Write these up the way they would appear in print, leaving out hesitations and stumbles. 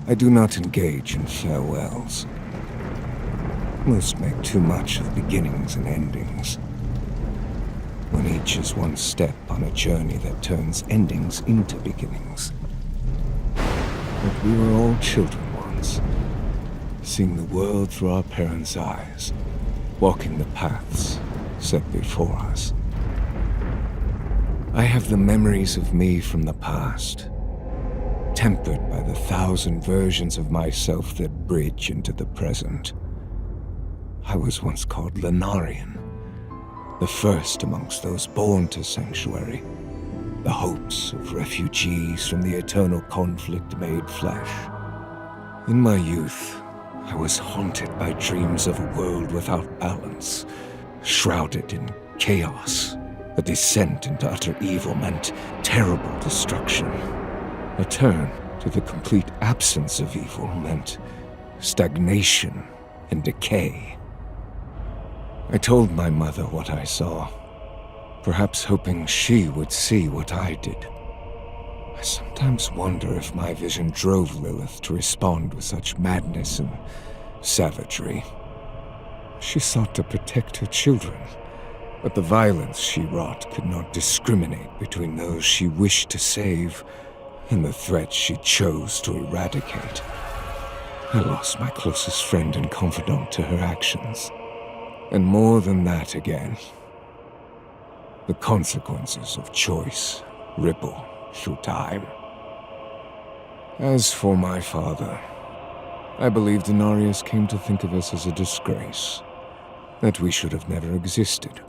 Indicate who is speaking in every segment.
Speaker 1: I do not engage in farewells. Most make too much of beginnings and endings, when each is one step on a journey that turns endings into beginnings. But we were all children once, seeing the world through our parents' eyes, walking the paths set before us. I have the memories of me from the past, tempered by the 1,000 versions of myself that bridge into the present. I was once called Lenarian, the first amongst those born to Sanctuary, the hopes of refugees from the eternal conflict made flesh. In my youth, I was haunted by dreams of a world without balance, shrouded in chaos. A descent into utter evil meant terrible destruction. A turn to the complete absence of evil meant stagnation and decay. I told my mother what I saw, perhaps hoping she would see what I did. I sometimes wonder if my vision drove Lilith to respond with such madness and savagery. She sought to protect her children, but the violence she wrought could not discriminate between those she wished to save and the threats she chose to eradicate. I lost my closest friend and confidant to her actions. And more than that again, the consequences of choice ripple through time. As for my father, I believe Denarius came to think of us as a disgrace, that we should have never existed,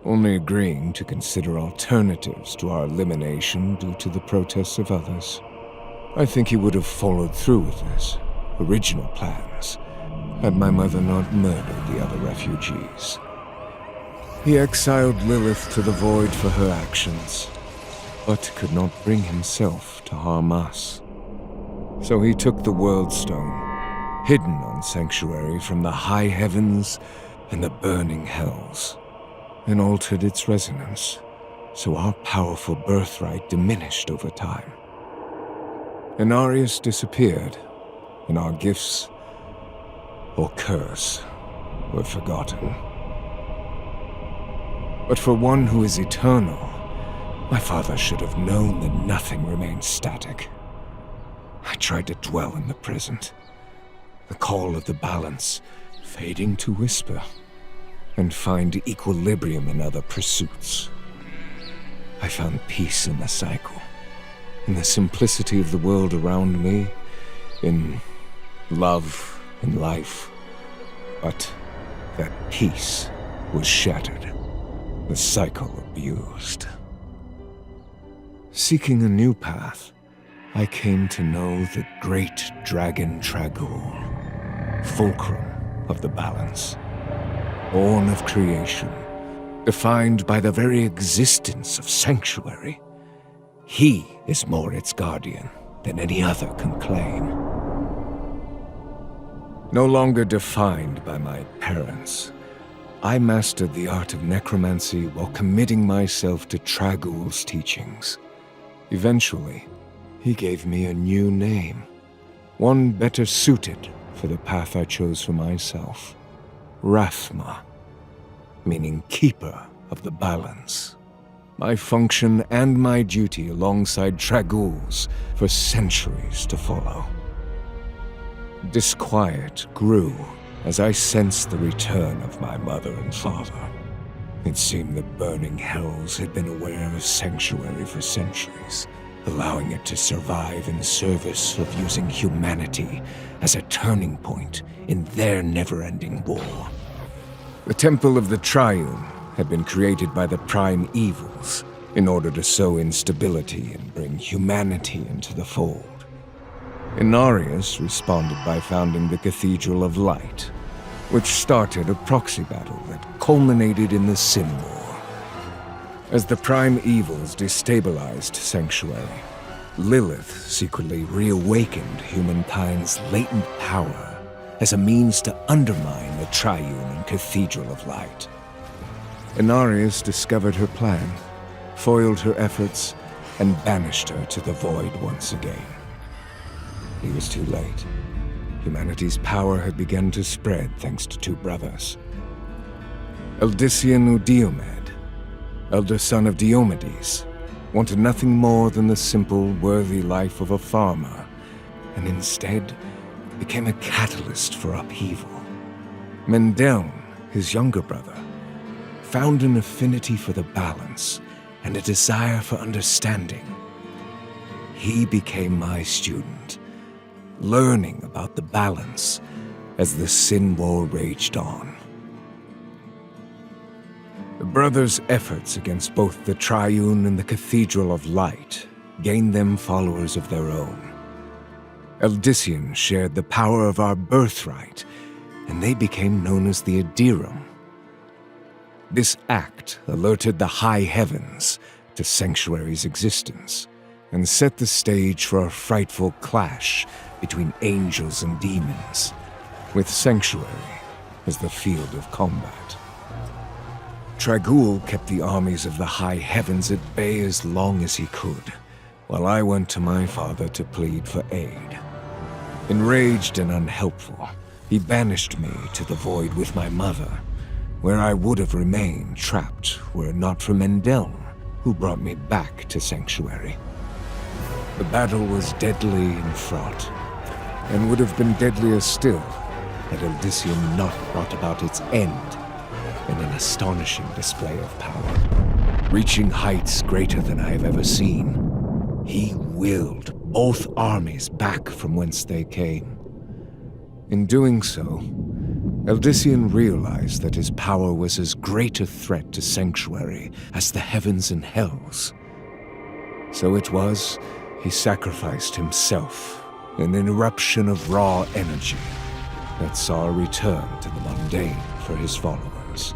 Speaker 1: only agreeing to consider alternatives to our elimination due to the protests of others. I think he would have followed through with his original plans had my mother not murdered the other refugees. He exiled Lilith to the void for her actions, but could not bring himself to harm us. So he took the World Stone, hidden on Sanctuary from the high heavens and the burning hells, and altered its resonance, so our powerful birthright diminished over time. Inarius disappeared, and our gifts, or curse, were forgotten. But for one who is eternal, my father should have known that nothing remains static. I tried to dwell in the present, the call of the balance fading to whisper, and find equilibrium in other pursuits. I found peace in the cycle, in the simplicity of the world around me, in love and life. But that peace was shattered, the cycle abused. Seeking a new path, I came to know the great dragon Tragul, fulcrum of the balance, born of creation, defined by the very existence of Sanctuary. He is more its guardian than any other can claim. No longer defined by my parents, I mastered the art of necromancy while committing myself to Tragul's teachings. Eventually, he gave me a new name, one better suited for the path I chose for myself. Rathma, meaning keeper of the balance. My function and my duty alongside Tragul's for centuries to follow. Disquiet grew as I sensed the return of my mother and father. It seemed the burning hells had been aware of Sanctuary for centuries, allowing it to survive in service of using humanity as a turning point in their never-ending war. The Temple of the Triune had been created by the Prime Evils in order to sow instability and bring humanity into the fold. Inarius responded by founding the Cathedral of Light, which started a proxy battle that culminated in the Sin War. As the Prime Evils destabilized Sanctuary, Lilith secretly reawakened humankind's latent power as a means to undermine the Triune and Cathedral of Light. Inarius discovered her plan, foiled her efforts, and banished her to the void once again. he was too late. Humanity's power had begun to spread thanks to two brothers. Eldician Diomed, elder son of Diomedes, wanted nothing more than the simple, worthy life of a farmer, and instead became a catalyst for upheaval. Mendeln, his younger brother, found an affinity for the balance and a desire for understanding. He became my student, learning about the balance as the sin war raged on. The brothers' efforts against both the Triune and the Cathedral of Light gained them followers of their own. Eldician shared the power of our birthright, and they became known as the Adirum. This act alerted the high heavens to Sanctuary's existence, and set the stage for a frightful clash between angels and demons, with Sanctuary as the field of combat. Tragul kept the armies of the high heavens at bay as long as he could, while I went to my father to plead for aid. Enraged and unhelpful, he banished me to the void with my mother, where I would have remained trapped were it not for Mendeln, who brought me back to Sanctuary. The battle was deadly and fraught, and would have been deadlier still had Eldician not brought about its end in an astonishing display of power. Reaching heights greater than I have ever seen, he willed both armies back from whence they came. In doing so, Eldician realized that his power was as great a threat to Sanctuary as the heavens and hells. So it was, he sacrificed himself in an eruption of raw energy that saw a return to the mundane for his followers.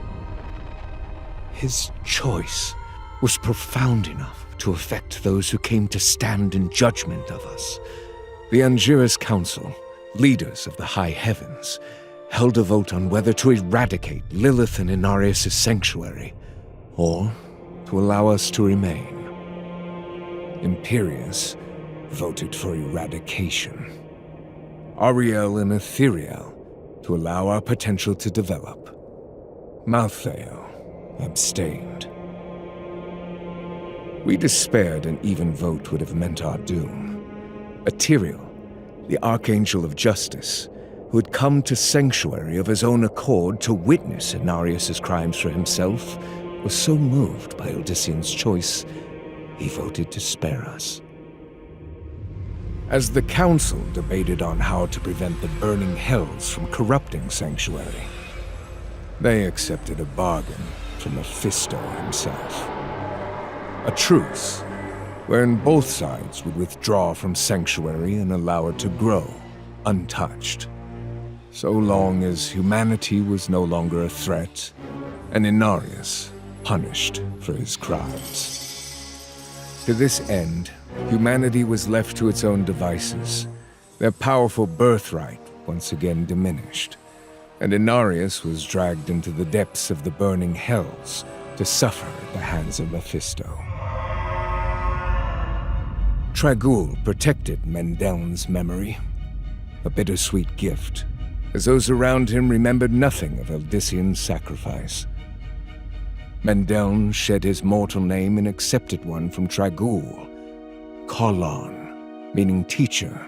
Speaker 1: His choice was profound enough to affect those who came to stand in judgment of us. The Angiras Council, leaders of the high heavens, held a vote on whether to eradicate Lilith and Inarius' sanctuary, or to allow us to remain. Imperius voted for eradication. Ariel and Ethereal to allow our potential to develop. Malthael abstained. We despaired an even vote would have meant our doom. Ethereal, the Archangel of Justice, who had come to Sanctuary of his own accord to witness Inarius' crimes for himself, was so moved by Eldician's choice, he voted to spare us. As the Council debated on how to prevent the burning hells from corrupting Sanctuary, they accepted a bargain from Mephisto himself. A truce, wherein both sides would withdraw from Sanctuary and allow it to grow, untouched, so long as humanity was no longer a threat, and Inarius punished for his crimes. To this end, humanity was left to its own devices, their powerful birthright once again diminished, and Inarius was dragged into the depths of the burning hells to suffer at the hands of Mephisto. Tragul protected Mendeln's memory, a bittersweet gift, as those around him remembered nothing of Eldician's sacrifice. Mendeln shed his mortal name and accepted one from Tragul, Kalon, meaning teacher.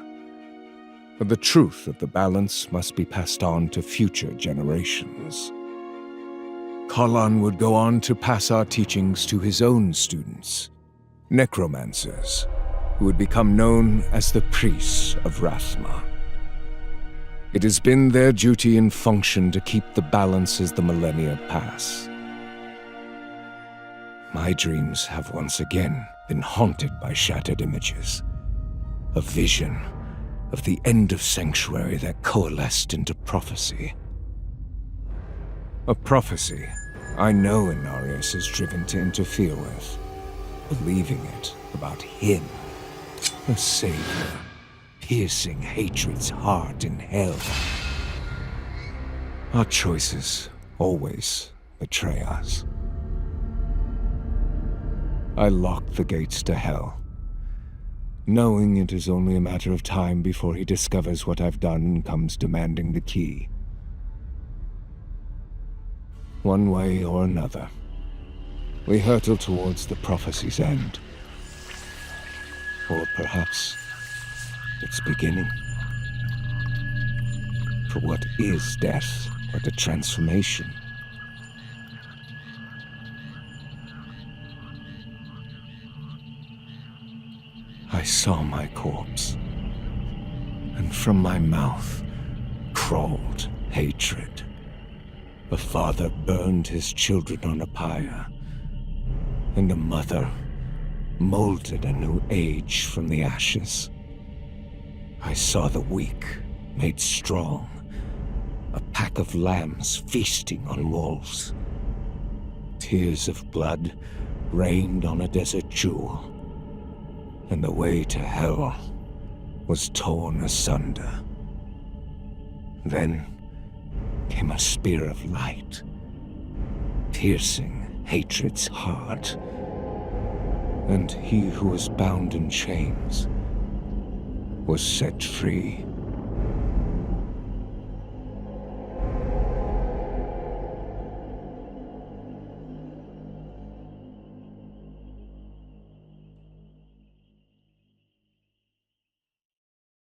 Speaker 1: But the truth of the balance must be passed on to future generations. Kalon would go on to pass our teachings to his own students, necromancers, who would become known as the priests of Rathma. It has been their duty and function to keep the balance as the millennia pass. My dreams have once again been haunted by shattered images. A vision of the end of Sanctuary that coalesced into prophecy. A prophecy I know Inarius is driven to interfere with, believing it about him, a savior, piercing hatred's heart in hell. Our choices always betray us. I locked the gates to hell, knowing it is only a matter of time before he discovers what I've done and comes demanding the key. One way or another, we hurtle towards the prophecy's end. Or perhaps its beginning. For what is death but a transformation? I saw my corpse, and from my mouth crawled hatred. A father burned his children on a pyre, and a mother molded a new age from the ashes. I saw the weak made strong, a pack of lambs feasting on wolves. Tears of blood rained on a desert jewel, and the way to hell was torn asunder. Then came a spear of light, piercing hatred's heart, and he who was bound in chains was set free.